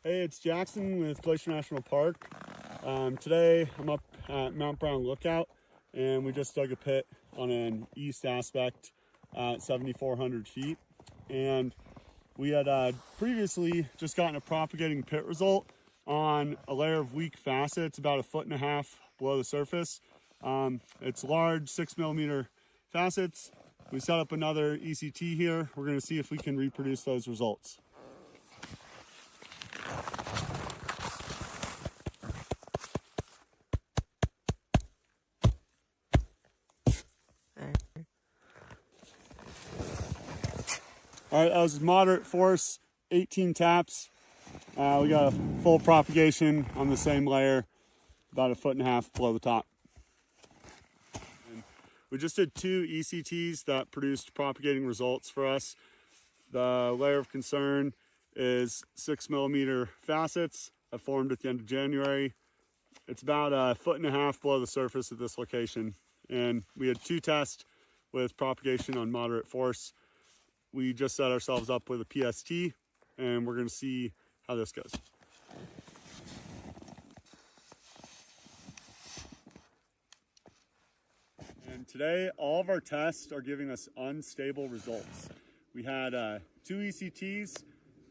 Hey, it's Jackson with Glacier National Park. Today I'm up at Mount Brown Lookout, and we just dug a pit on an east aspect at 7,400 feet. And we had previously just gotten a propagating pit result on a layer of weak facets about 1.5 feet below the surface. It's large 6mm facets. We set up another ECT here. We're going to see if we can reproduce those results. All right, that was moderate force, 18 taps. We got a full propagation on the same layer, about 1.5 feet below the top. And we just did 2 ECTs that produced propagating results for us. The layer of concern is 6mm facets that formed at the end of January. It's about 1.5 feet below the surface at this location. And we had 2 tests with propagation on moderate force. We just set ourselves up with a PST, and we're going to see how this goes. And today, all of our tests are giving us unstable results. We had 2 ECTs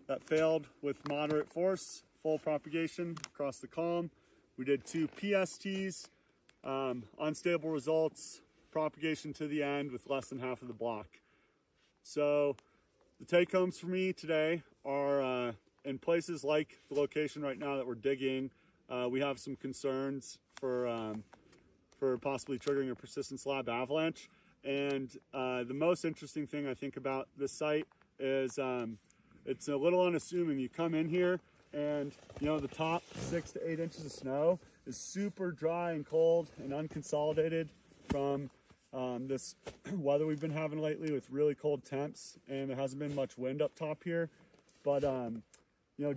that failed with moderate force, full propagation across the column. We did 2 PSTs, unstable results, propagation to the end with less than half of the block. So the take homes for me today are in places like the location right now that we're digging, we have some concerns for possibly triggering a persistent slab avalanche. And the most interesting thing I think about this site is it's a little unassuming. You come in here and the top 6 to 8 inches of snow is super dry and cold and unconsolidated from this weather we've been having lately with really cold temps, and there hasn't been much wind up top here. But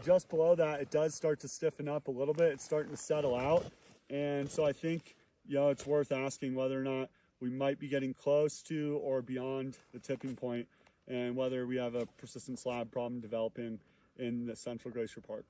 just below that, it does start to stiffen up a little bit. It's starting to settle out, and so I think it's worth asking whether or not we might be getting close to or beyond the tipping point, and whether we have a persistent slab problem developing in the Central Glacier Park.